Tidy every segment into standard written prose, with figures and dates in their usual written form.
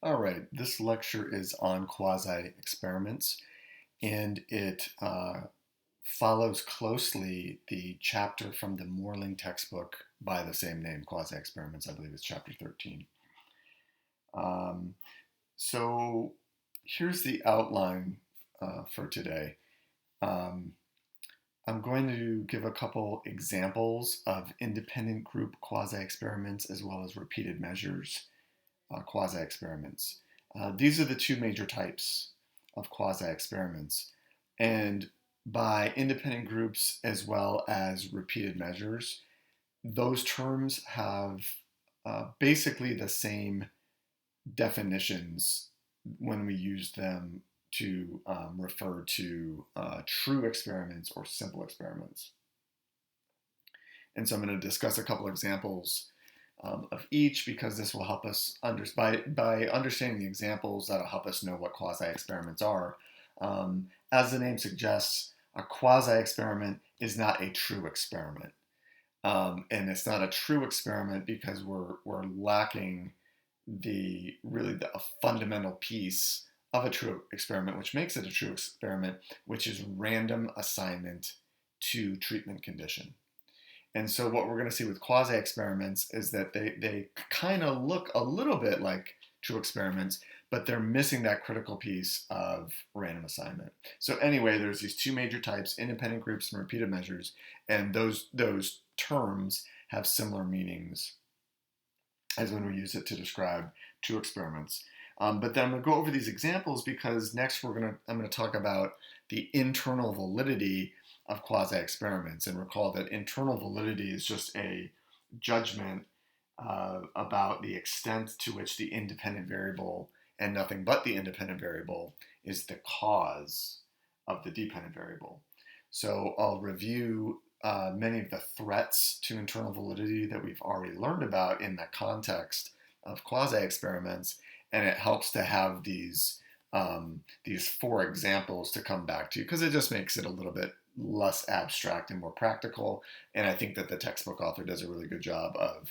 All right, this lecture is on quasi-experiments, and it follows closely the chapter from the Moorling textbook by the same name, Quasi-Experiments. I believe it's chapter 13. Um, so here's the outline for today. Um, I'm going to give a couple examples of independent group quasi-experiments as well as repeated measures quasi-experiments. These are the two major types of quasi-experiments. And by independent groups as well as repeated measures, those terms have basically the same definitions when we use them to refer to true experiments or simple experiments. And so I'm going to discuss a couple examples of each because this will help us by understanding the examples, that'll help us know what quasi-experiments are. As the name suggests, a quasi-experiment is not a true experiment. And it's not a true experiment because we're lacking a fundamental piece of a true experiment, which makes it a true experiment, which is random assignment to treatment condition. And so what we're going to see with quasi-experiments is that they kind of look a little bit like true experiments, but they're missing that critical piece of random assignment. So anyway, there's these two major types, independent groups and repeated measures, and those terms have similar meanings as when we use it to describe true experiments. But then I'm going to go over these examples because next I'm going to talk about the internal validity of quasi-experiments. And recall that internal validity is just a judgment about the extent to which the independent variable and nothing but the independent variable is the cause of the dependent variable. So I'll review many of the threats to internal validity that we've already learned about in the context of quasi-experiments, and it helps to have these four examples to come back to because it just makes it a little bit less abstract and more practical. And I think that the textbook author does a really good job of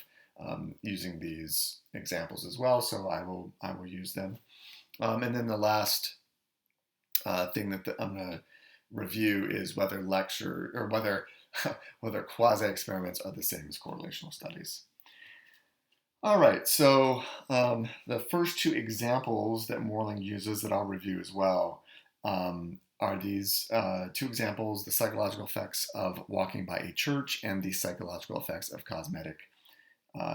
using these examples as well. So I will use them. And then the last thing that I'm going to review is whether whether quasi-experiments are the same as correlational studies. All right, so the first two examples that Moorling uses that I'll review as well are these two examples, the psychological effects of walking by a church and the psychological effects of cosmetic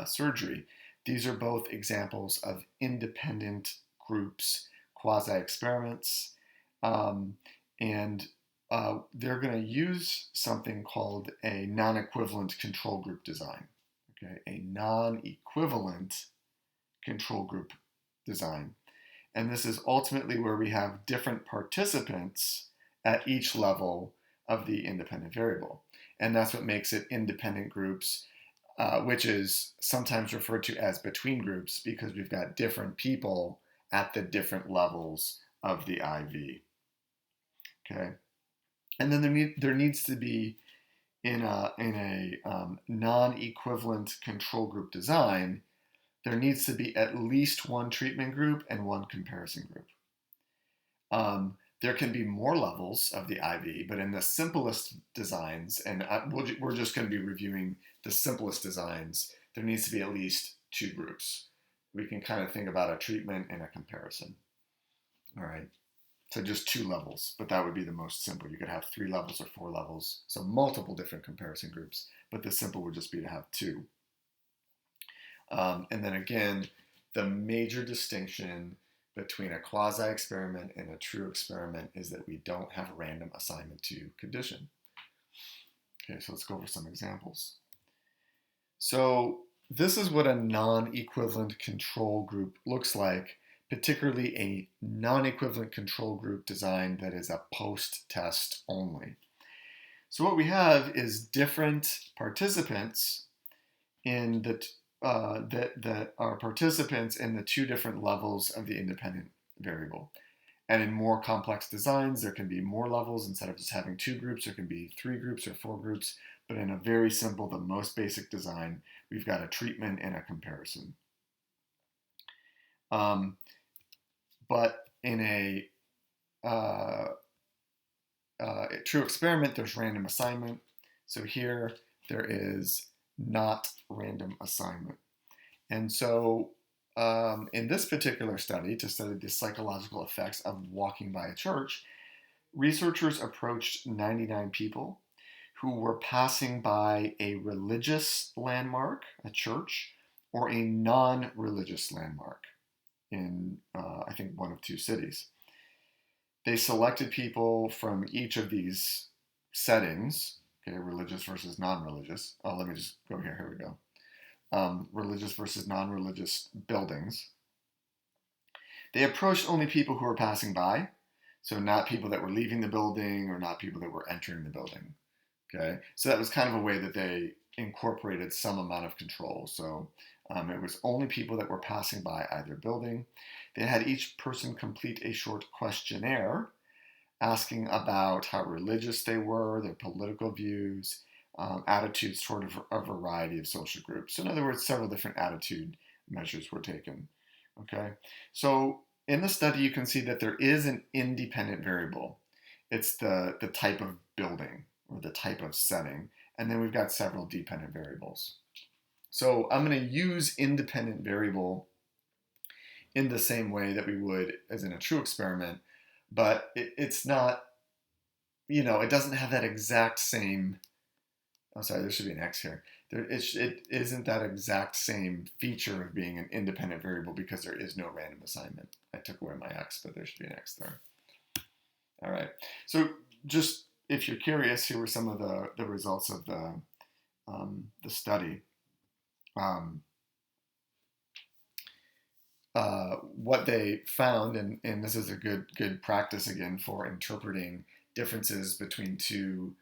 surgery. These are both examples of independent groups, quasi-experiments, and they're going to use something called a non-equivalent control group design. Okay, a non-equivalent control group design. And this is ultimately where we have different participants at each level of the independent variable. And that's what makes it independent groups, which is sometimes referred to as between groups because we've got different people at the different levels of the IV. Okay, and then there needs to be in a non-equivalent control group design, there needs to be at least one treatment group and one comparison group. There can be more levels of the IV, but in the simplest designs, and we're just going to be reviewing the simplest designs, there needs to be at least two groups. We can kind of think about a treatment and a comparison. All right. So just two levels, but that would be the most simple. You could have 3 levels or 4 levels, so multiple different comparison groups, but the simple would just be to have 2. And then again, the major distinction between a quasi-experiment and a true experiment is that we don't have random assignment to condition. Okay, so let's go over some examples. So this is what a non-equivalent control group looks like, particularly a non-equivalent control group design that is a post-test only. So what we have is different participants in that are participants in the two different levels of the independent variable. And in more complex designs, there can be more levels. Instead of just having 2 groups, there can be 3 groups or 4 groups. But in a very simple, the most basic design, we've got a treatment and a comparison. but in a true experiment, there's random assignment. So here there is not random assignment. And so in this particular study, to study the psychological effects of walking by a church, researchers approached 99 people who were passing by a religious landmark, a church, or a non-religious landmark in, I think, one of two cities. They selected people from each of these settings, okay, religious versus non-religious. Oh, let me just go here. Here we go. Religious versus non-religious buildings. They approached only people who were passing by, so not people that were leaving the building or not people that were entering the building. Okay, so that was kind of a way that they incorporated some amount of control. So it was only people that were passing by either building. They had each person complete a short questionnaire asking about how religious they were, their political views, attitudes toward a variety of social groups. So in other words, several different attitude measures were taken. Okay, so in the study, you can see that there is an independent variable. It's the type of building or the type of setting. And then we've got several dependent variables. So I'm going to use independent variable in the same way that we would as in a true experiment, but it's not, it doesn't have that exact same, oh, sorry, there should be an X here. It isn't that exact same feature of being an independent variable because there is no random assignment. I took away my X, but there should be an X there. All right, so just if you're curious, here were some of the results of the study. What they found, and this is a good practice again for interpreting differences between two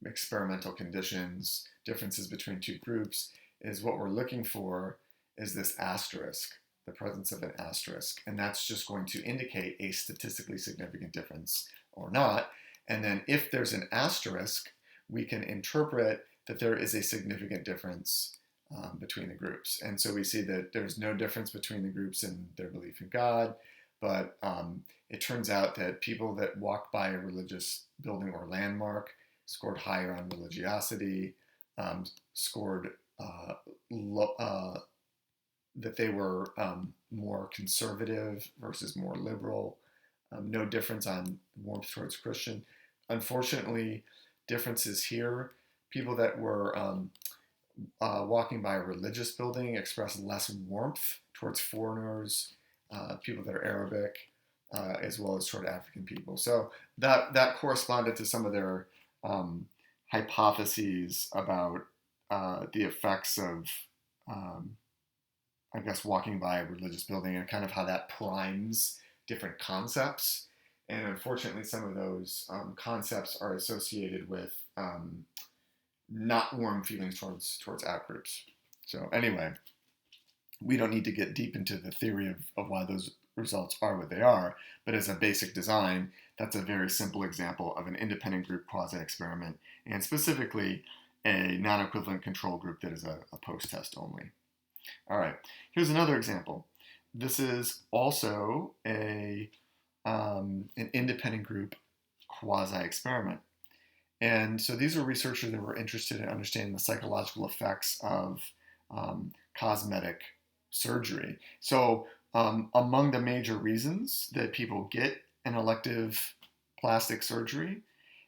experimental conditions, differences between two groups, is what we're looking for is this asterisk, the presence of an asterisk, and that's just going to indicate a statistically significant difference or not. And then if there's an asterisk, we can interpret that there is a significant difference between the groups. And so we see that there's no difference between the groups in their belief in God, but it turns out that people that walked by a religious building or landmark scored higher on religiosity, scored that they were more conservative versus more liberal, no difference on warmth towards Christian. Unfortunately, differences here, people that were walking by a religious building express less warmth towards foreigners, people that are Arabic, as well as toward African people. So that corresponded to some of their hypotheses about the effects of, I guess, walking by a religious building and kind of how that primes different concepts. And unfortunately, some of those concepts are associated with not warm feelings towards out-groups. So anyway, we don't need to get deep into the theory of why those results are what they are, but as a basic design, that's a very simple example of an independent group quasi-experiment, and specifically a non-equivalent control group that is a post-test only. All right, here's another example. This is also an independent group quasi-experiment. And so these are researchers that were interested in understanding the psychological effects of cosmetic surgery. So among the major reasons that people get an elective plastic surgery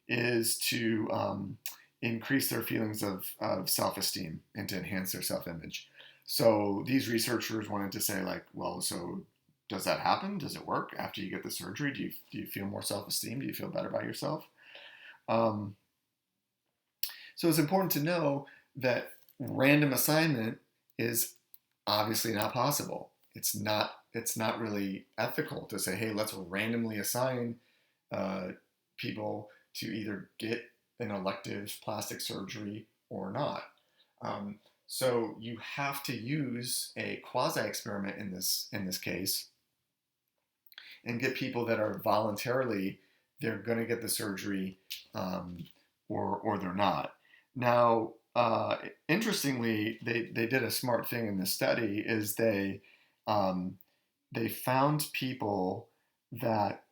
is to increase their feelings of self-esteem and to enhance their self-image. So these researchers wanted to say, like, well, so does that happen? Does it work after you get the surgery? Do you feel more self-esteem? Do you feel better about yourself? So it's important to know that random assignment is obviously not possible. It's not really ethical to say, hey, let's randomly assign people to either get an elective plastic surgery or not. So you have to use a quasi-experiment in this case and get people that are voluntarily, they're going to get the surgery or they're not. Now, interestingly, they did a smart thing in this study is they they found people that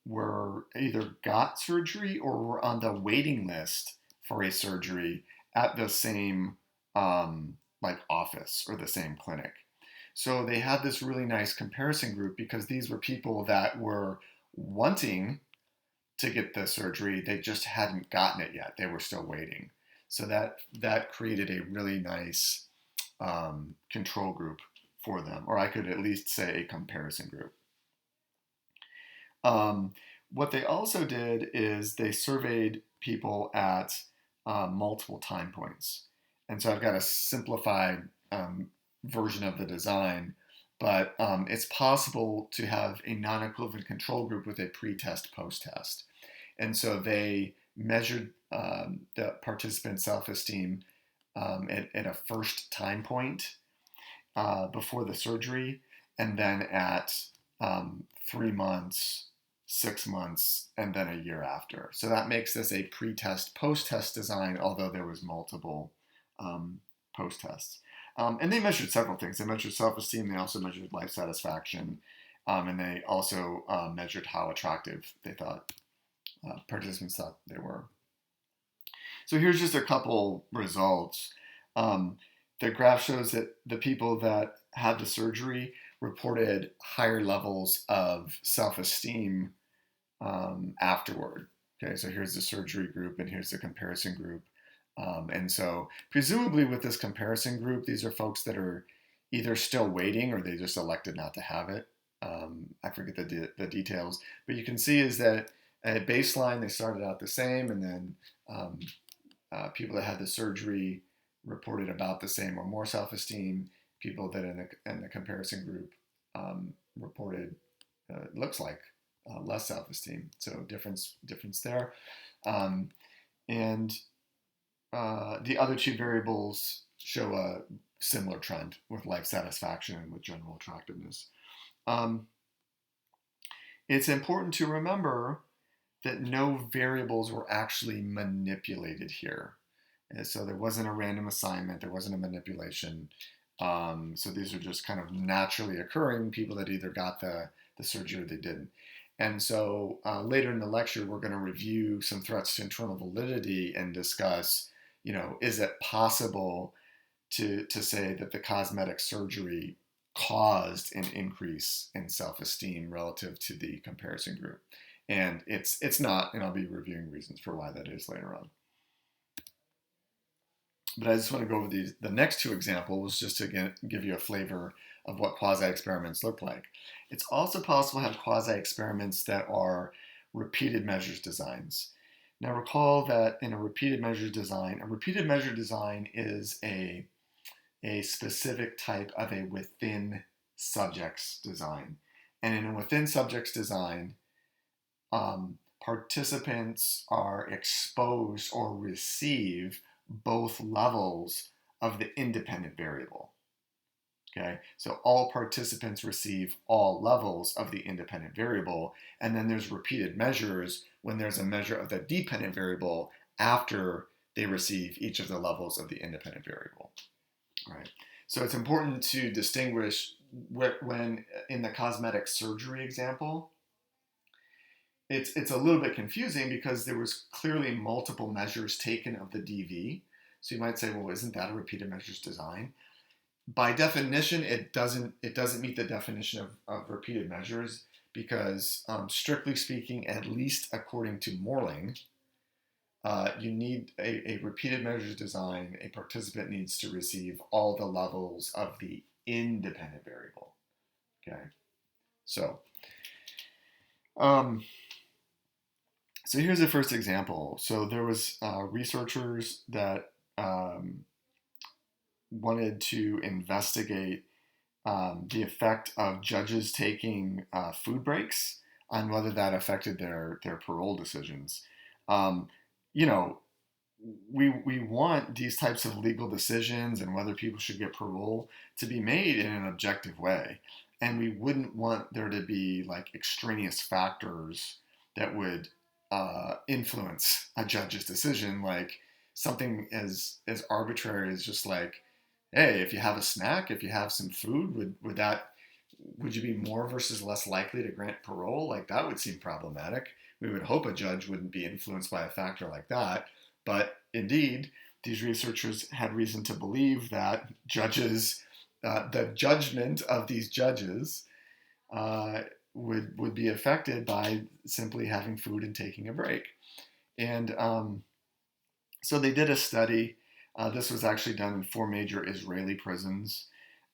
were either got surgery or were on the waiting list for a surgery at the same like office or the same clinic. So they had this really nice comparison group because these were people that were wanting to get the surgery, they just hadn't gotten it yet. They were still waiting. So that created a really nice control group for them, or I could at least say a comparison group. What they also did is they surveyed people at multiple time points. And so I've got a simplified version of the design, but it's possible to have a non-equivalent control group with a pre-test, post-test. And so they measured the participant self-esteem at a first time point before the surgery, and then at 3 months, 6 months, and then a year after. So that makes this a pre-test, post-test design, although there was multiple post-tests. And they measured several things. They measured self-esteem. They also measured life satisfaction. And they also measured how attractive they thought participants thought they were. So here's just a couple results. The graph shows that the people that had the surgery reported higher levels of self-esteem afterward. Okay, so here's the surgery group and here's the comparison group. And so presumably with this comparison group, these are folks that are either still waiting or they just elected not to have it. I forget the details, but you can see is that at baseline they started out the same, and then people that had the surgery reported about the same or more self-esteem. People that in the comparison group reported looks like less self-esteem. So difference there, and the other two variables show a similar trend with life satisfaction and with general attractiveness. It's important to remember that no variables were actually manipulated here. And so there wasn't a random assignment, there wasn't a manipulation. So these are just kind of naturally occurring people that either got the surgery or they didn't. And so later in the lecture, we're going to review some threats to internal validity and discuss, is it possible to say that the cosmetic surgery caused an increase in self-esteem relative to the comparison group? And it's not, and I'll be reviewing reasons for why that is later on. But I just want to go over the next two examples just to give you a flavor of what quasi-experiments look like. It's also possible to have quasi-experiments that are repeated measures designs. Now recall that in a repeated measure design is a specific type of a within subjects design. And in a within subjects design, participants are exposed or receive both levels of the independent variable. Okay, so all participants receive all levels of the independent variable, and then there's repeated measures when there's a measure of the dependent variable after they receive each of the levels of the independent variable. All right, so it's important to distinguish when in the cosmetic surgery example, it's a little bit confusing because there was clearly multiple measures taken of the DV. So you might say, well, isn't that a repeated measures design? By definition, it doesn't meet the definition of repeated measures because strictly speaking, at least according to Morling, you need a repeated measures design. A participant needs to receive all the levels of the independent variable. Okay, so here's the first example. So there was researchers that wanted to investigate the effect of judges taking food breaks on whether that affected their parole decisions. We want these types of legal decisions and whether people should get parole to be made in an objective way. And we wouldn't want there to be like extraneous factors that would influence a judge's decision, like something as arbitrary as just like, hey, if you have a snack, if you have some food, would that would you be more versus less likely to grant parole? Like that would seem problematic. We would hope a judge wouldn't be influenced by a factor like that. But indeed, these researchers had reason to believe that judges, the judgment of these judges, uh, would be affected by simply having food and taking a break. And so they did a study. This was actually done in 4 major Israeli prisons.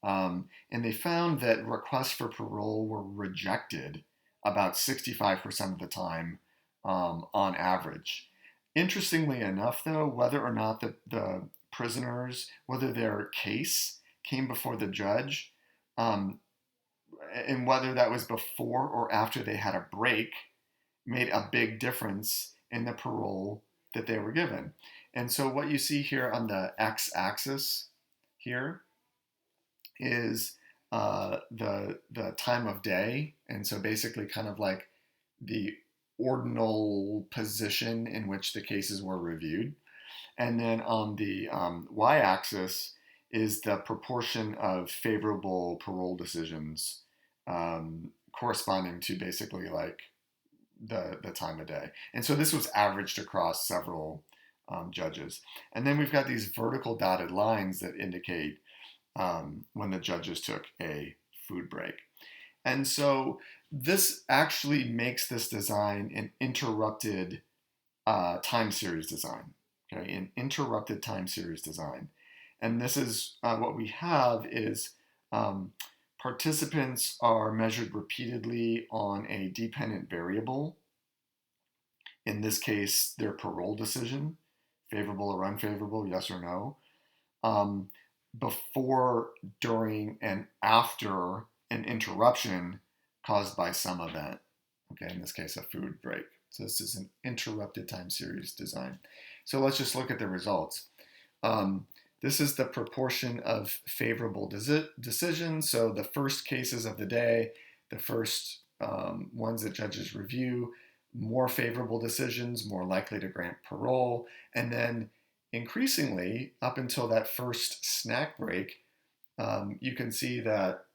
And they found that requests for parole were rejected about 65% of the time on average. Interestingly enough, though, whether or not the prisoners, whether their case came before the judge, um, and whether that was before or after they had a break, made a big difference in the parole that they were given. And so what you see here on the x-axis here is the time of day, and so basically kind of like the ordinal position in which the cases were reviewed. And then on the y-axis is the proportion of favorable parole decisions corresponding to basically like the time of day. And so this was averaged across several judges. And then we've got these vertical dotted lines that indicate when the judges took a food break. And so this actually makes this design an interrupted time series design, okay, an interrupted time series design. And this is what we have is participants are measured repeatedly on a dependent variable. In this case, their parole decision, favorable or unfavorable, yes or no, before, during, and after an interruption caused by some event. Okay, in this case, a food break. So this is an interrupted time series design. So let's just look at the results. This is the proportion of favorable decisions. So the first cases of the day, the first ones that judges review, more favorable decisions, more likely to grant parole, and then increasingly, up until that first snack break, you can see that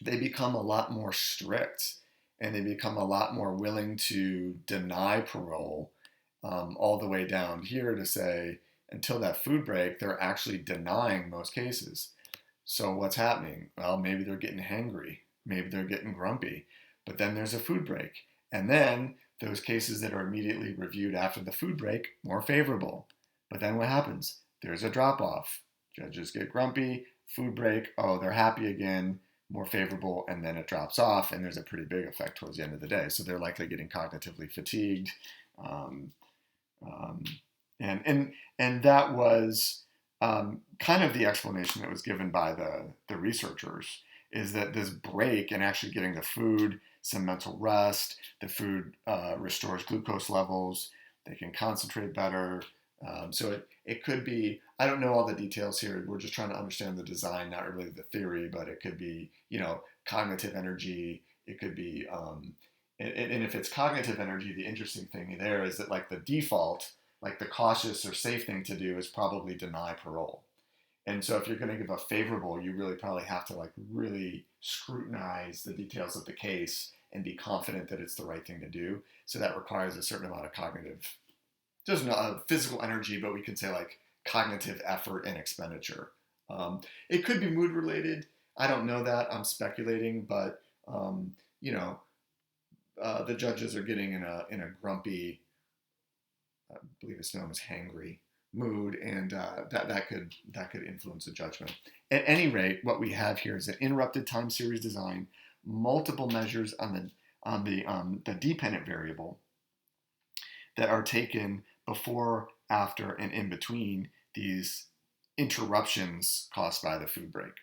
they become a lot more strict and they become a lot more willing to deny parole all the way down here to say, until that food break, they're actually denying most cases. So what's happening? Well, maybe they're getting hangry. Maybe they're getting grumpy. But then there's a food break. And then those cases that are immediately reviewed after the food break, more favorable. But then what happens? There's a drop off. Judges get grumpy, food break, oh, they're happy again, more favorable, and then it drops off, and there's a pretty big effect towards the end of the day. So they're likely getting cognitively fatigued. Um, um, and that was kind of the explanation that was given by the researchers, is that this break and actually getting the food, some mental rest, the food restores glucose levels, they can concentrate better. So it could be, I don't know all the details here, we're just trying to understand the design, not really the theory, but it could be, cognitive energy, it could be, and if it's cognitive energy, the interesting thing there is that like the default, like the cautious or safe thing to do is probably deny parole. And so if you're going to give a favorable, you really probably have to like really scrutinize the details of the case and be confident that it's the right thing to do. So that requires a certain amount of cognitive, just not physical energy, but we could say like cognitive effort and expenditure. It could be mood related. I don't know that. I'm speculating, but the judges are getting in a grumpy, I believe it's known as hangry mood, and that could influence the judgment. At any rate, what we have here is an interrupted time series design, multiple measures on the dependent variable that are taken before, after, and in between these interruptions caused by the food break.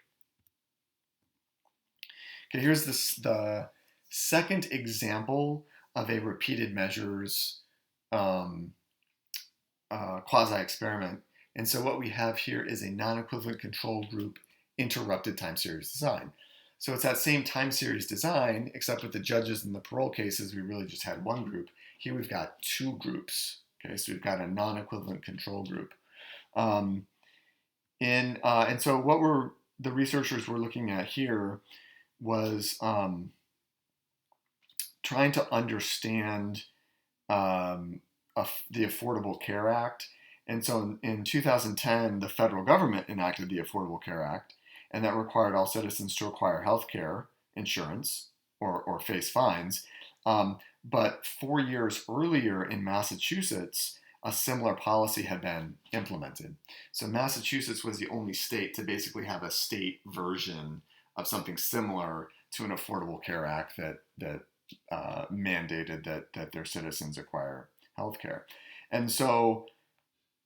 Okay, here's the second example of a repeated measures quasi-experiment. And so what we have here is a non-equivalent control group interrupted time series design. So it's that same time series design, except with the judges in the parole cases, we really just had one group. Here we've got two groups. Okay, so we've got a non-equivalent control group. And so what the researchers were looking at here was trying to understand the Affordable Care Act. And so in 2010, the federal government enacted the Affordable Care Act, and that required all citizens to acquire health care insurance or face fines. But 4 years earlier in Massachusetts, a similar policy had been implemented. So Massachusetts was the only state to basically have a state version of something similar to an Affordable Care Act that mandated that their citizens acquire health care. And so,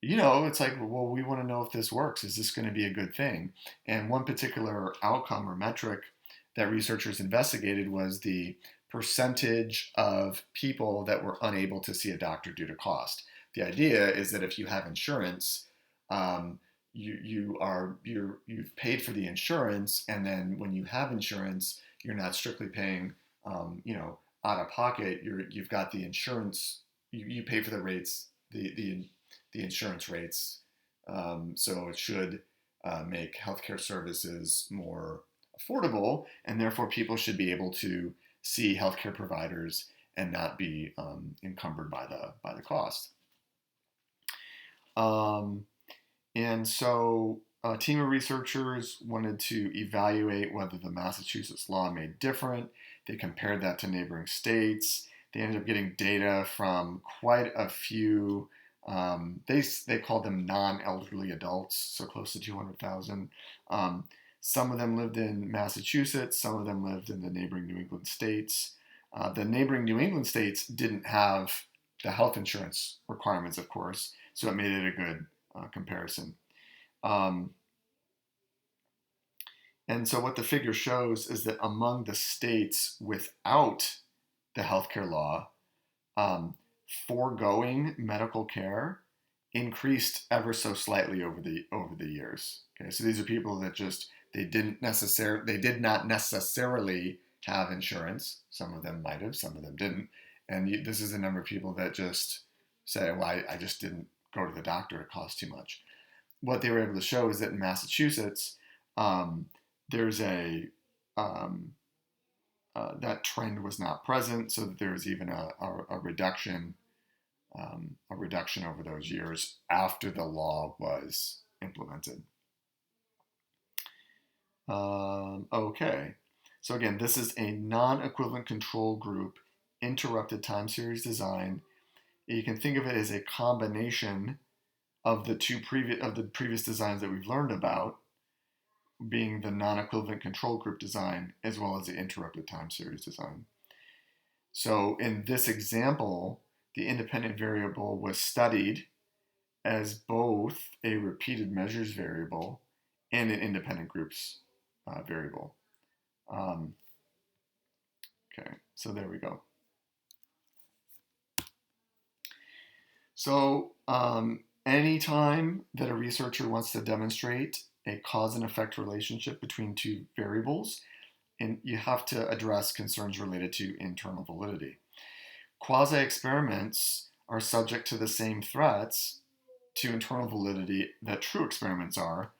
it's like, well, we want to know if this works. Is this going to be a good thing? And one particular outcome or metric that researchers investigated was the percentage of people that were unable to see a doctor due to cost. The idea is that if you have insurance, you've paid for the insurance, and then when you have insurance, you're not strictly paying, out of pocket. You've got the insurance. You pay for the rates, the insurance rates. So it should make healthcare services more affordable, and therefore people should be able to see healthcare providers and not be encumbered by the cost. And so a team of researchers wanted to evaluate whether the Massachusetts law made different. They compared that to neighboring states. They ended up getting data from quite a few. They called them non-elderly adults, so close to 200,000. Some of them lived in Massachusetts. Some of them lived in the neighboring New England states. The neighboring New England states didn't have the health insurance requirements, of course, so it made it a good comparison. And so what the figure shows is that among the states without the healthcare law, foregoing medical care increased ever so slightly over the years. Okay, so these are people that they did not necessarily have insurance. Some of them might have, some of them didn't. And this is a number of people that just say, well, I just didn't go to the doctor, it costs too much. What they were able to show is that in Massachusetts, there's that trend was not present, so that there's even a reduction over those years after the law was implemented. Okay, so again, this is a non-equivalent control group interrupted time series design. You can think of it as a combination of the previous designs that we've learned about, being the non-equivalent control group design as well as the interrupted time series design. So in this example, the independent variable was studied as both a repeated measures variable and an independent groups variable. Okay, so there we go. So anytime that a researcher wants to demonstrate a cause and effect relationship between two variables, and you have to address concerns related to internal validity. Quasi-experiments are subject to the same threats to internal validity that true experiments are.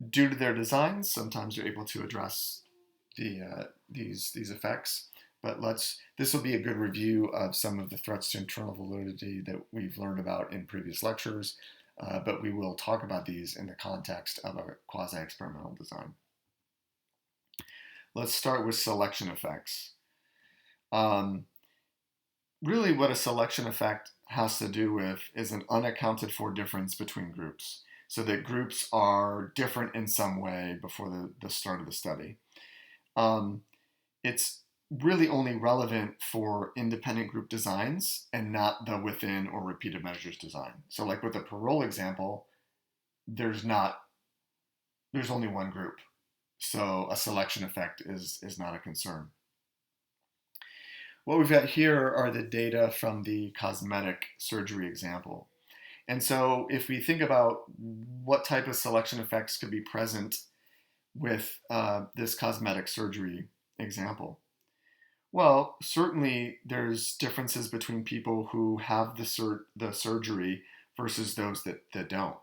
Due to their designs, sometimes you're able to address these effects. But this will be a good review of some of the threats to internal validity that we've learned about in previous lectures. But we will talk about these in the context of a quasi-experimental design. Let's start with selection effects. Really what a selection effect has to do with is an unaccounted for difference between groups. So that groups are different in some way before the start of the study. It's really only relevant for independent group designs and not the within or repeated measures design. So like with the parole example, there's only one group. So a selection effect is not a concern. What we've got here are the data from the cosmetic surgery example. And so if we think about what type of selection effects could be present with this cosmetic surgery example, well, certainly there's differences between people who have the surgery versus those that don't.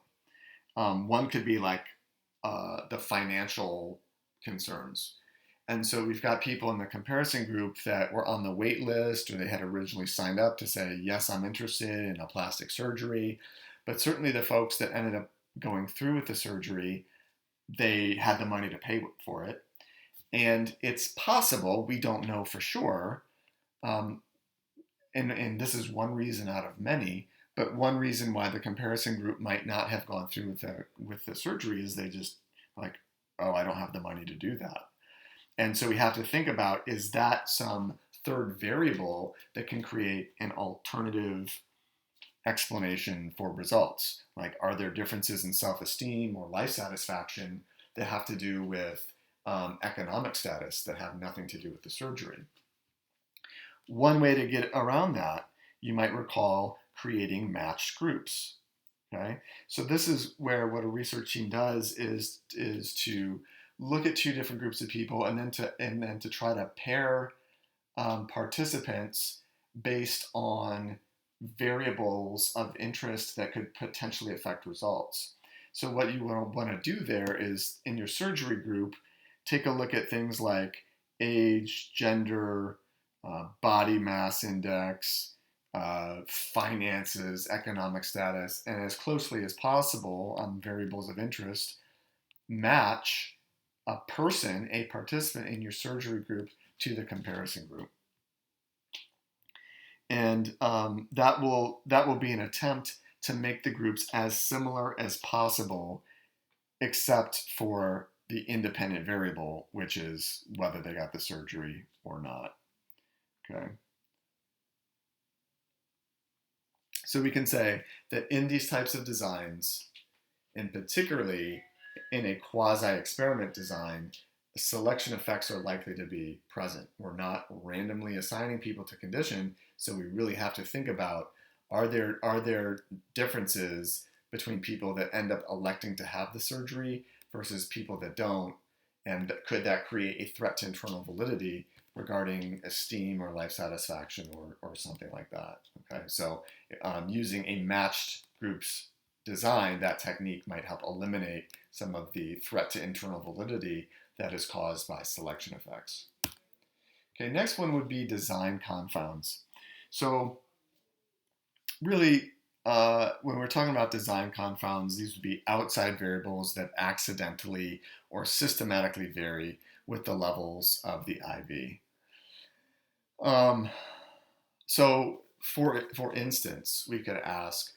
One could be like the financial concerns. And so we've got people in the comparison group that were on the wait list, or they had originally signed up to say, yes, I'm interested in a plastic surgery. But certainly the folks that ended up going through with the surgery, they had the money to pay for it. And it's possible, we don't know for sure, um, and this is one reason out of many, but one reason why the comparison group might not have gone through with the surgery is they just like, oh, I don't have the money to do that. And so we have to think about, is that some third variable that can create an alternative explanation for results? Like, are there differences in self-esteem or life satisfaction that have to do with economic status that have nothing to do with the surgery? One way to get around that, you might recall creating matched groups. Okay, so this is where what a research team does is to look at two different groups of people and then to try to pair participants based on variables of interest that could potentially affect results. So what you want to do there is, in your surgery group, take a look at things like age, gender, body mass index, finances, economic status, and as closely as possible on variables of interest, match a person, a participant in your surgery group to the comparison group. And that will be an attempt to make the groups as similar as possible, except for the independent variable, which is whether they got the surgery or not. Okay. So we can say that in these types of designs, and particularly in a quasi-experiment design, selection effects are likely to be present. We're not randomly assigning people to condition, so we really have to think about, are there differences between people that end up electing to have the surgery versus people that don't, and could that create a threat to internal validity regarding esteem or life satisfaction or something like that. Okay, so using a matched groups design, that technique might help eliminate some of the threat to internal validity that is caused by selection effects. Okay, next one would be design confounds. So really, when we're talking about design confounds, these would be outside variables that accidentally or systematically vary with the levels of the IV. So for instance, we could ask,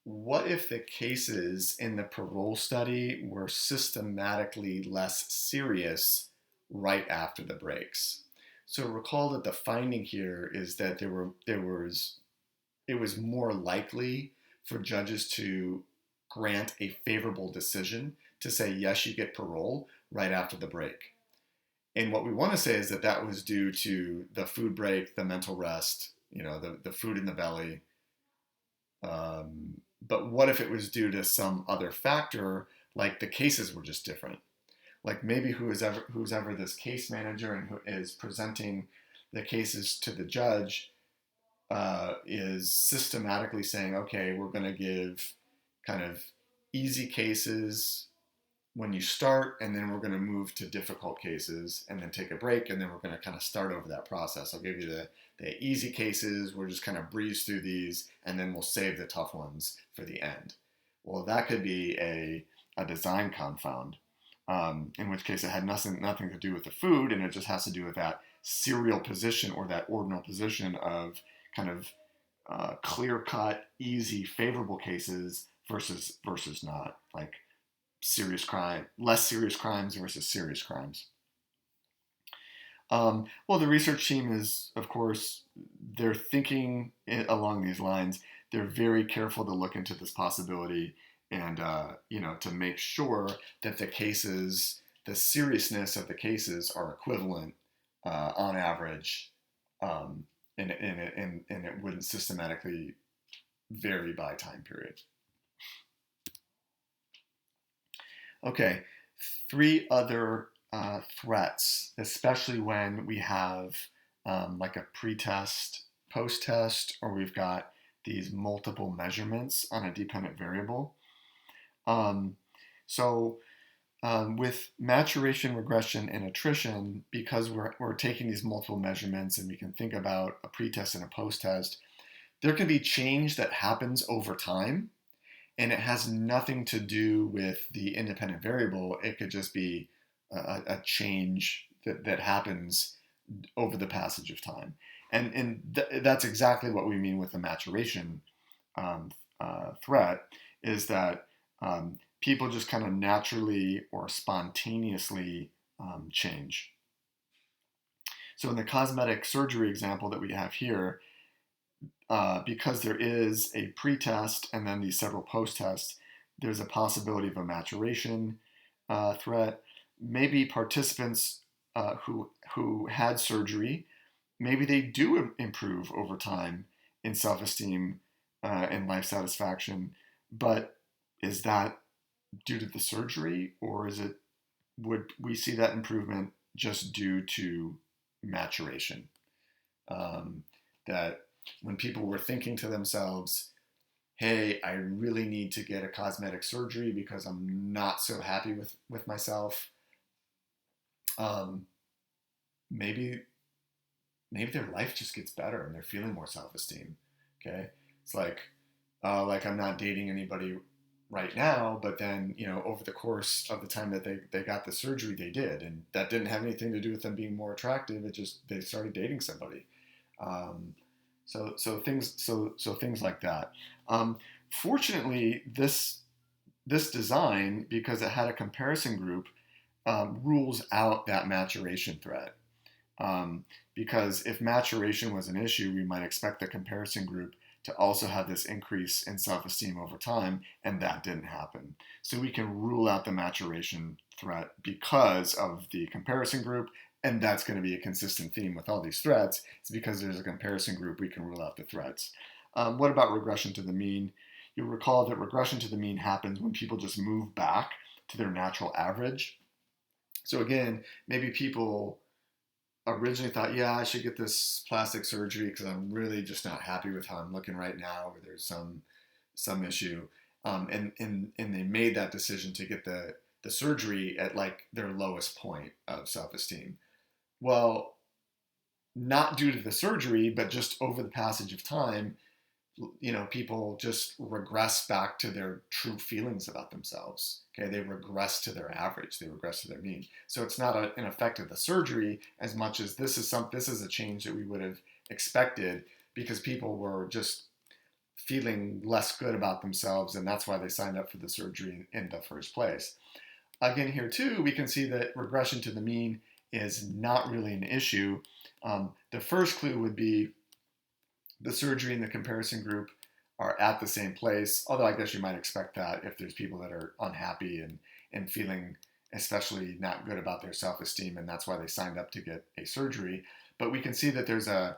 what if the cases in the parole study were systematically less serious right after the breaks? So recall that the finding here is that it was more likely for judges to grant a favorable decision to say, yes, you get parole right after the break. And what we want to say is that that was due to the food break, the mental rest, the food in the belly. But what if it was due to some other factor, like the cases were just different? Like maybe who's ever this case manager and who is presenting the cases to the judge is systematically saying, okay, we're going to give kind of easy cases when you start, and then we're going to move to difficult cases and then take a break, and then we're going to kind of start over that process. I'll give you the easy cases, we'll just kind of breeze through these, and then we'll save the tough ones for the end. Well, that could be a design confound, in which case it had nothing to do with the food, and it just has to do with that serial position or that ordinal position of kind of clear-cut, easy, favorable cases versus not, like less serious crimes versus serious crimes. Well, the research team is, of course, they're thinking along these lines. They're very careful to look into this possibility and, to make sure that the seriousness of the cases are equivalent on average, and it wouldn't systematically vary by time period. Okay, three other threats, especially when we have like a pre-test, post-test, or we've got these multiple measurements on a dependent variable. So With maturation, regression, and attrition, because we're taking these multiple measurements and we can think about a pretest and a post-test, there can be change that happens over time, and it has nothing to do with the independent variable. It could just be a change that happens over the passage of time. That's exactly what we mean with the maturation um, threat, is that people just kind of naturally or spontaneously change. So in the cosmetic surgery example that we have here, because there is a pre-test and then these several post-tests, there's a possibility of a maturation threat. Maybe participants who had surgery, maybe they do improve over time in self-esteem and life satisfaction, but is that due to the surgery, or would we see that improvement just due to maturation? That when people were thinking to themselves, hey, I really need to get a cosmetic surgery because I'm not so happy with myself, maybe their life just gets better and they're feeling more self-esteem. Okay, it's like I'm not dating anybody right now, but then over the course of the time that they got the surgery, they did, and that didn't have anything to do with them being more attractive. It just they started dating somebody. So things like that. Fortunately, this design, because it had a comparison group, rules out that maturation threat. Because if maturation was an issue, we might expect the comparison group to also have this increase in self-esteem over time, and that didn't happen. So we can rule out the maturation threat because of the comparison group, and that's going to be a consistent theme with all these threats. It's because there's a comparison group, we can rule out the threats. What about regression to the mean? You'll recall that regression to the mean happens when people just move back to their natural average. So again, maybe people originally thought, yeah, I should get this plastic surgery because I'm really just not happy with how I'm looking right now, or there's some issue, and they made that decision to get the surgery at like their lowest point of self-esteem. Well, not due to the surgery, but just over the passage of time, people just regress back to their true feelings about themselves. Okay, they regress to their average, they regress to their mean. So it's not an effect of the surgery as much as this is a change that we would have expected because people were just feeling less good about themselves, and that's why they signed up for the surgery in the first place. Again, here too, we can see that regression to the mean is not really an issue. The first clue would be the surgery and the comparison group are at the same place, although I guess you might expect that if there's people that are unhappy and feeling especially not good about their self-esteem, and that's why they signed up to get a surgery. But we can see that there's a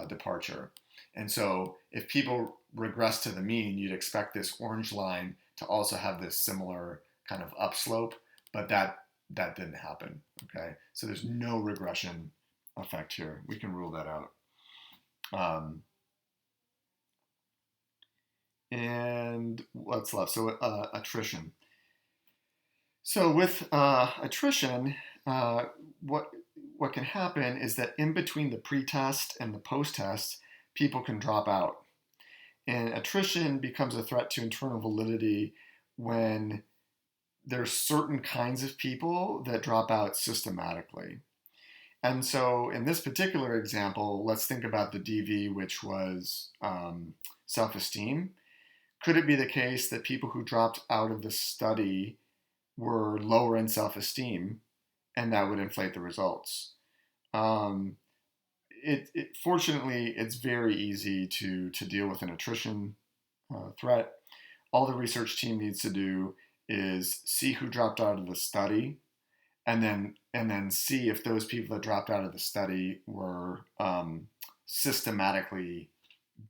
departure. And so if people regress to the mean, you'd expect this orange line to also have this similar kind of upslope, but that didn't happen. Okay, so there's no regression effect here. We can rule that out. And what's left? So attrition. So with attrition, what can happen is that in between the pre-test and the post-test, people can drop out. And attrition becomes a threat to internal validity when there's certain kinds of people that drop out systematically. And so in this particular example, let's think about the DV, which was self-esteem. Could it be the case that people who dropped out of the study were lower in self-esteem, and that would inflate the results? Fortunately, it's very easy to deal with an attrition threat. All the research team needs to do is see who dropped out of the study, and then see if those people that dropped out of the study were systematically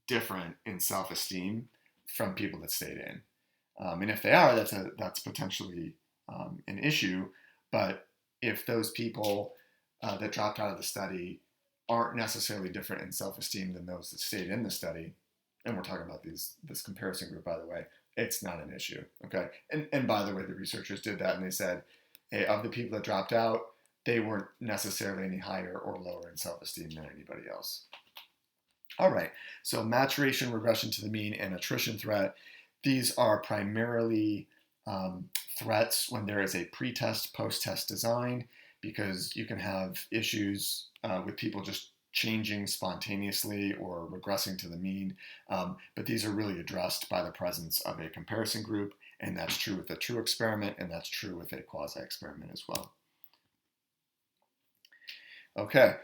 different in self-esteem from people that stayed in. And if they are, that's potentially an issue. But if those people that dropped out of the study aren't necessarily different in self-esteem than those that stayed in the study, and we're talking about this comparison group, by the way, it's not an issue. Okay. And by the way, the researchers did that and they said, hey, of the people that dropped out, they weren't necessarily any higher or lower in self-esteem than anybody else. All right, so maturation, regression to the mean, and attrition threat. These are primarily threats when there is a pre-test, post-test design, because you can have issues with people just changing spontaneously or regressing to the mean. But these are really addressed by the presence of a comparison group, and that's true with a true experiment, and that's true with a quasi-experiment as well. Okay.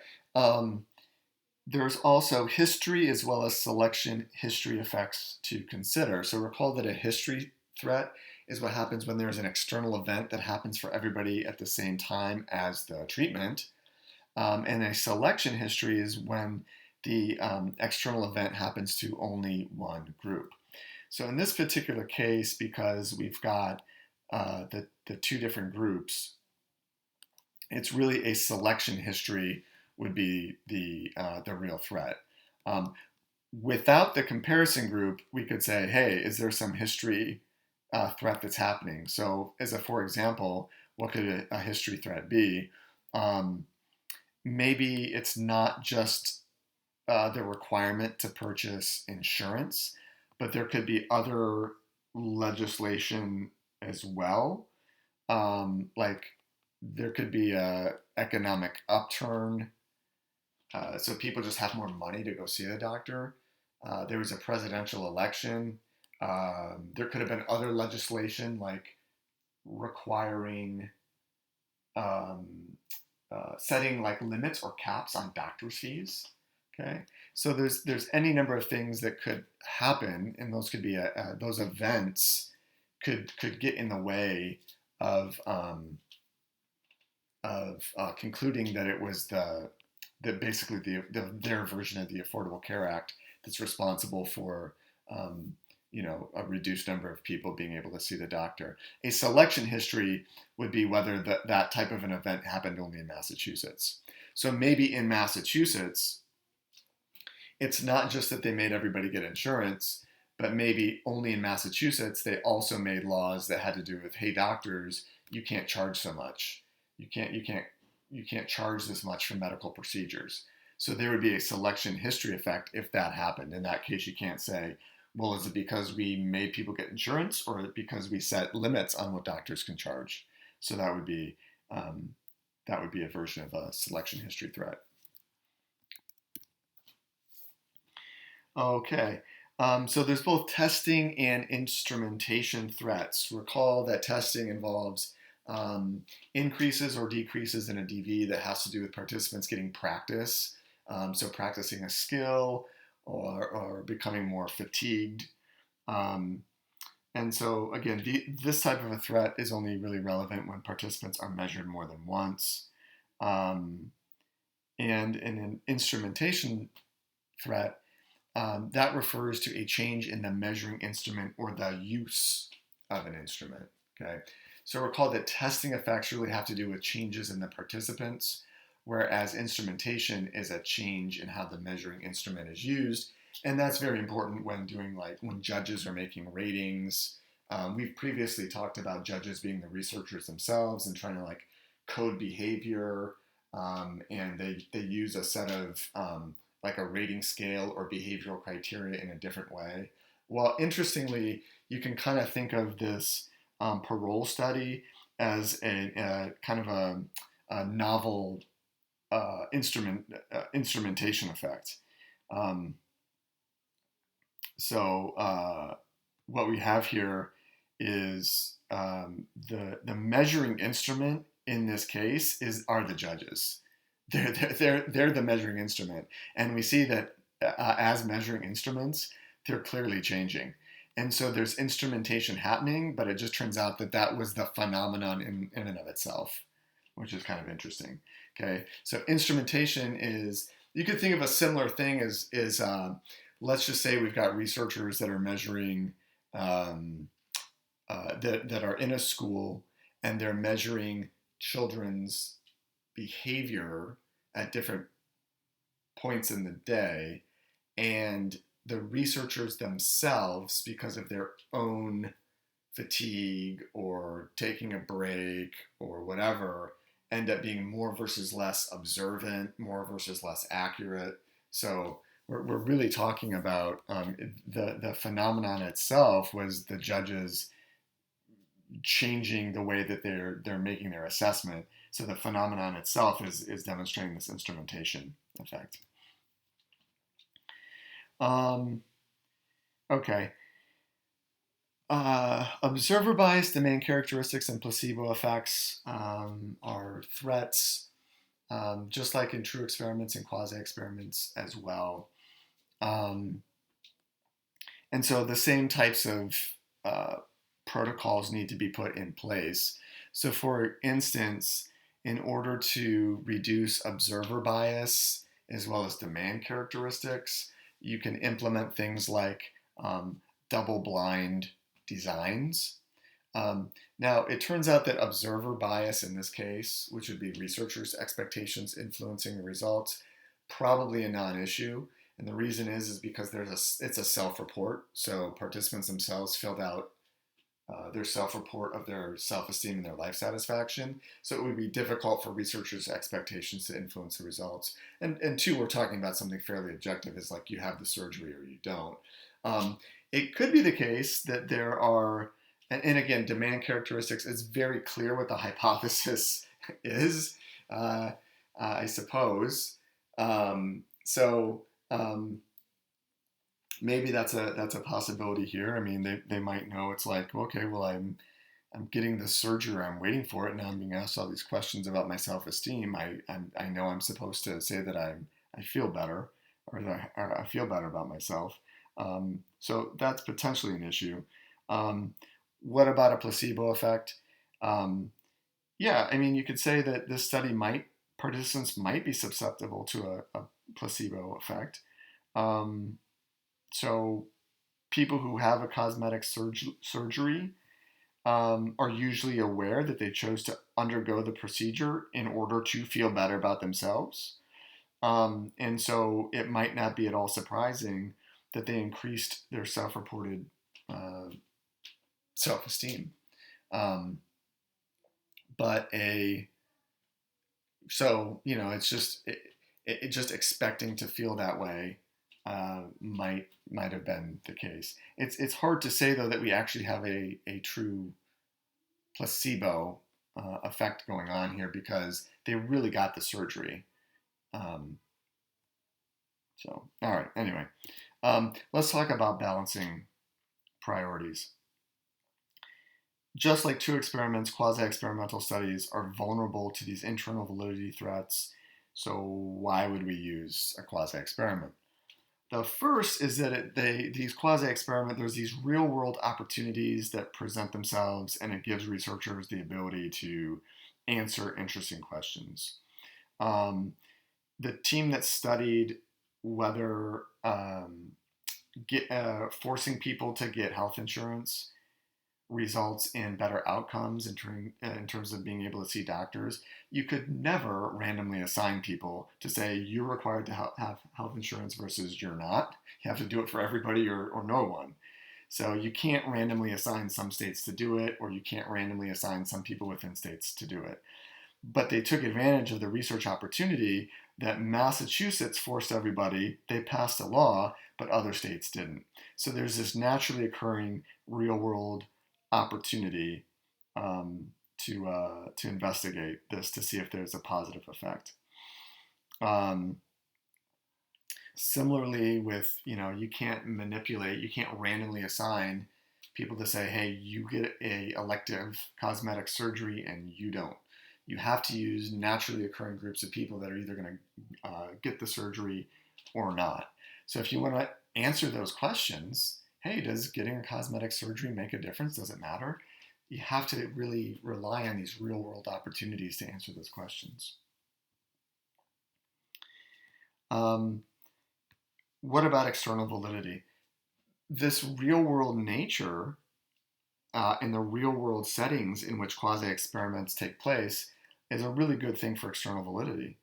There's also history as well as selection history effects to consider. So recall that a history threat is what happens when there's an external event that happens for everybody at the same time as the treatment. And a selection history is when the external event happens to only one group. So in this particular case, because we've got the two different groups, it's really a selection history would be the real threat. Without the comparison group, we could say, hey, is there some history threat that's happening? So for example, what could a history threat be? Maybe it's not just the requirement to purchase insurance, but there could be other legislation as well. Like there could be a economic upturn. So people just have more money to go see the doctor. There was a presidential election. There could have been other legislation like requiring setting like limits or caps on doctor's fees. Okay, so there's any number of things that could happen, and those could be those events could get in the way of concluding that it was basically their version of the Affordable Care Act that's responsible for a reduced number of people being able to see the doctor. A selection history would be whether that type of an event happened only in Massachusetts. So maybe in Massachusetts, it's not just that they made everybody get insurance, but maybe only in Massachusetts they also made laws that had to do with, hey, doctors, you can't charge so much. You can't charge this much for medical procedures. So there would be a selection history effect if that happened. In that case, you can't say, well, is it because we made people get insurance or because we set limits on what doctors can charge? So that would be a version of a selection history threat. Okay, so there's both testing and instrumentation threats. Recall that testing involves increases or decreases in a DV that has to do with participants getting practice, so practicing a skill or becoming more fatigued. And so again, this type of a threat is only really relevant when participants are measured more than once. And in an instrumentation threat, that refers to a change in the measuring instrument or the use of an instrument. Okay, so recall that testing effects really have to do with changes in the participants, whereas instrumentation is a change in how the measuring instrument is used. And that's very important when when judges are making ratings. We've previously talked about judges being the researchers themselves and trying to code behavior, and they use a set of like a rating scale or behavioral criteria in a different way. Well, interestingly, you can kind of think of this parole study as a kind of a novel instrumentation effect. So what we have here is the measuring instrument in this case are the judges. They're the measuring instrument, and we see that as measuring instruments, they're clearly changing. And so there's instrumentation happening, but it just turns out that was the phenomenon in and of itself, which is kind of interesting. Okay, so instrumentation is, you could think of a similar thing as let's just say we've got researchers that are measuring that are in a school and they're measuring children's behavior at different points in the day, and the researchers themselves, because of their own fatigue or taking a break or whatever, end up being more versus less observant, more versus less accurate. So we're really talking about the phenomenon itself was the judges changing the way that they're making their assessment. So the phenomenon itself is demonstrating this instrumentation effect. Okay. Observer bias, domain characteristics, and placebo effects are threats, just like in true experiments and quasi-experiments as well. And so the same types of protocols need to be put in place. So for instance, in order to reduce observer bias as well as demand characteristics, you can implement things like double-blind designs. Now, it turns out that observer bias in this case, which would be researchers' expectations influencing the results, probably a non-issue. And the reason is because it's a self-report. So participants themselves filled out their self-report of their self-esteem and their life satisfaction. So it would be difficult for researchers' expectations to influence the results. And two, we're talking about something fairly objective, is like you have the surgery or you don't. It could be the case that there are, and again, demand characteristics, it's very clear what the hypothesis is, I suppose. Maybe that's a possibility here. I mean, they might know it's like, okay, well, I'm getting the surgery, I'm waiting for it. Now I'm being asked all these questions about my self-esteem. I know I'm supposed to say that I feel better, or that I feel better about myself. So that's potentially an issue. What about a placebo effect? Yeah, I mean, you could say that this study participants might be susceptible to a placebo effect. So people who have a cosmetic surgery are usually aware that they chose to undergo the procedure in order to feel better about themselves. And so it might not be at all surprising that they increased their self-reported self-esteem. It's just expecting to feel that way might have been the case. It's hard to say though that we actually have a true placebo effect going on here because they really got the surgery. All right. Anyway, let's talk about balancing priorities. Just like true experiments, quasi-experimental studies are vulnerable to these internal validity threats. So why would we use a quasi-experiment? The first is that these quasi-experiments, there's these real-world opportunities that present themselves, and it gives researchers the ability to answer interesting questions. The team that studied whether forcing people to get health insurance results in better outcomes in terms of being able to see doctors, you could never randomly assign people to say you're required to have health insurance versus you're not. You have to do it for everybody or no one. So you can't randomly assign some states to do it, or you can't randomly assign some people within states to do it. But they took advantage of the research opportunity that Massachusetts forced everybody. They passed a law, but other states didn't. So there's this naturally occurring real-world opportunity to investigate this to see if there's a positive effect. Similarly, with you can't manipulate, you can't randomly assign people to say, hey, you get a elective cosmetic surgery and you don't. You have to use naturally occurring groups of people that are either going to get the surgery or not. So if you want to answer those questions, hey, does getting a cosmetic surgery make a difference? Does it matter? You have to really rely on these real-world opportunities to answer those questions. What about external validity? This real-world nature and the real-world settings in which quasi-experiments take place is a really good thing for external validity.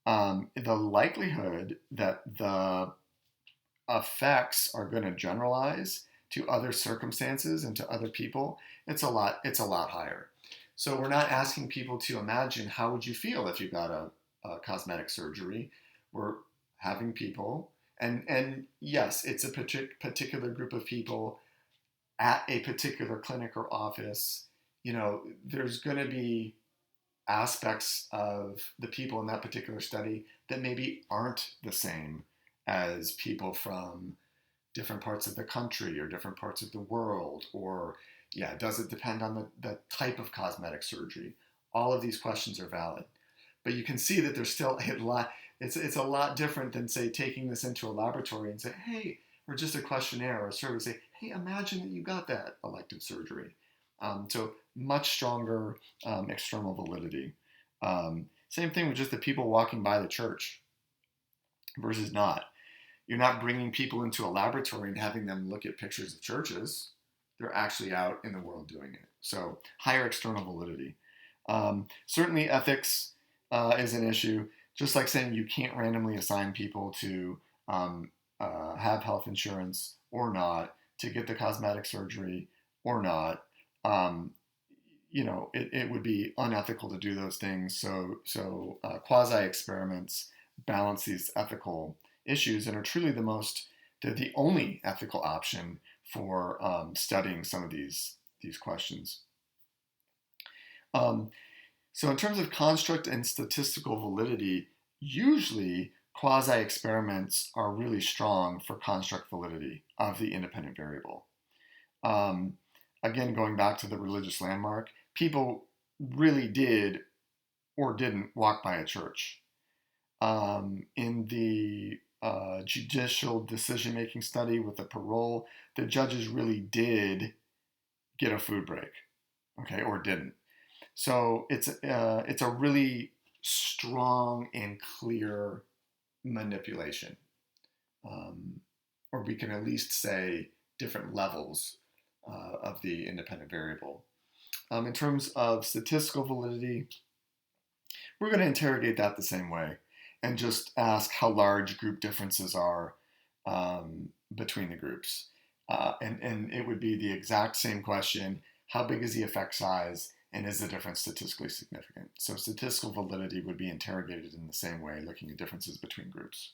The likelihood that the effects are going to generalize to other circumstances and to other people, it's a lot higher. So we're not asking people to imagine how would you feel if you got a cosmetic surgery. We're having people, and yes, it's a particular group of people at a particular clinic or office. There's going to be aspects of the people in that particular study that maybe aren't the same as people from different parts of the country or different parts of the world. Or, yeah, does it depend on the type of cosmetic surgery? All of these questions are valid. But you can see that there's still a lot, it's a lot different than, say, taking this into a laboratory and say, hey, or just a questionnaire or a survey, say, hey, imagine that you got that elective surgery. So much stronger external validity. Same thing with just the people walking by the church versus not. You're not bringing people into a laboratory and having them look at pictures of churches. They're actually out in the world doing it. So higher external validity. Certainly ethics is an issue. Just like saying you can't randomly assign people to have health insurance or not, to get the cosmetic surgery or not. It would be unethical to do those things. So quasi-experiments balance these ethical issues and are truly they're the only ethical option for studying some of these questions. So in terms of construct and statistical validity, usually quasi-experiments are really strong for construct validity of the independent variable. Again, going back to the religious landmark, people really did or didn't walk by a church. In the judicial decision-making study with the parole, the judges really did get a food break, okay, or didn't. So it's a really strong and clear manipulation, or we can at least say different levels of the independent variable. In terms of statistical validity, we're going to interrogate that the same way and just ask how large group differences are between the groups. And it would be the exact same question: how big is the effect size, and is the difference statistically significant? So statistical validity would be interrogated in the same way, looking at differences between groups.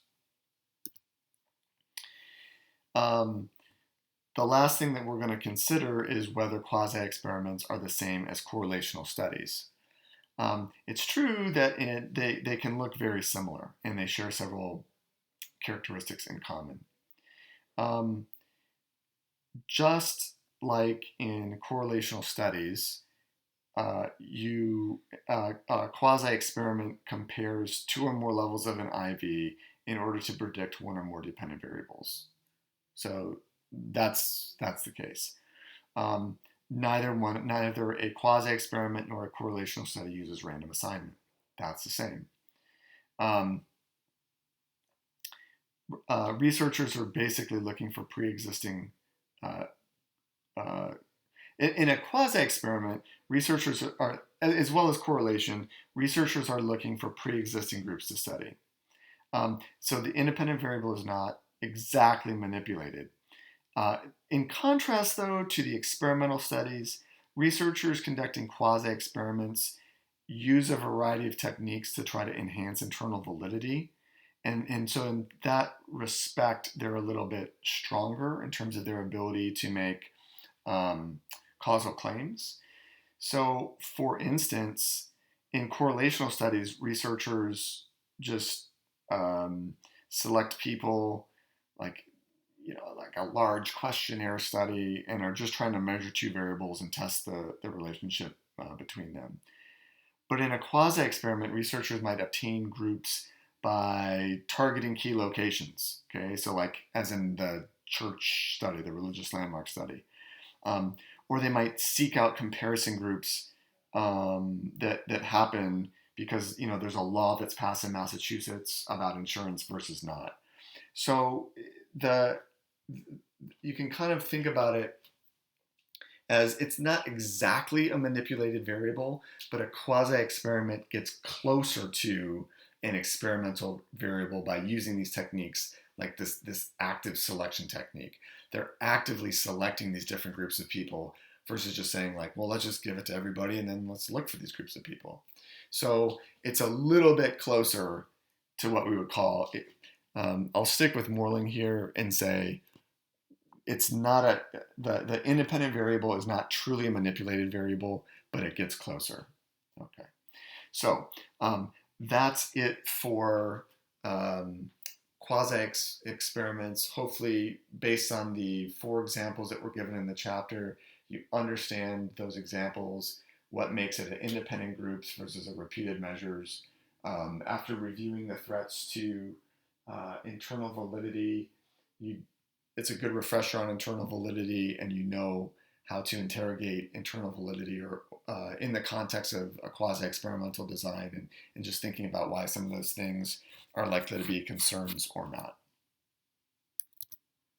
The last thing that we're going to consider is whether quasi-experiments are the same as correlational studies. It's true that they can look very similar, and they share several characteristics in common. Just like in correlational studies, a quasi-experiment compares two or more levels of an IV in order to predict one or more dependent variables. So that's the case. Neither a quasi-experiment nor a correlational study uses random assignment. That's the same. Researchers are basically looking for pre-existing. In a quasi-experiment, researchers are, as well as correlation, researchers are looking for pre-existing groups to study. So the independent variable is not exactly manipulated. In contrast, though, to the experimental studies, researchers conducting quasi-experiments use a variety of techniques to try to enhance internal validity. And so in that respect, they're a little bit stronger in terms of their ability to make causal claims. So, for instance, in correlational studies, researchers just select people like a large questionnaire study, and are just trying to measure two variables and test the relationship between them. But in a quasi-experiment, researchers might obtain groups by targeting key locations. Okay, so like as in the church study, the religious landmark study. Or they might seek out comparison groups that happen because there's a law that's passed in Massachusetts about insurance versus not. So you can kind of think about it as it's not exactly a manipulated variable, but a quasi-experiment gets closer to an experimental variable by using these techniques like this active selection technique. They're actively selecting these different groups of people versus just saying like, well, let's just give it to everybody and then let's look for these groups of people. So it's a little bit closer to what we would call it. I'll stick with Morling here and say it's not the independent variable is not truly a manipulated variable, but it gets closer. Okay, so that's it for quasi-experiments. Hopefully, based on the 4 examples that were given in the chapter, you understand those examples, what makes it an independent groups versus a repeated measures. After reviewing the threats to internal validity, it's a good refresher on internal validity, and you know how to interrogate internal validity or in the context of a quasi-experimental design, and just thinking about why some of those things are likely to be concerns or not.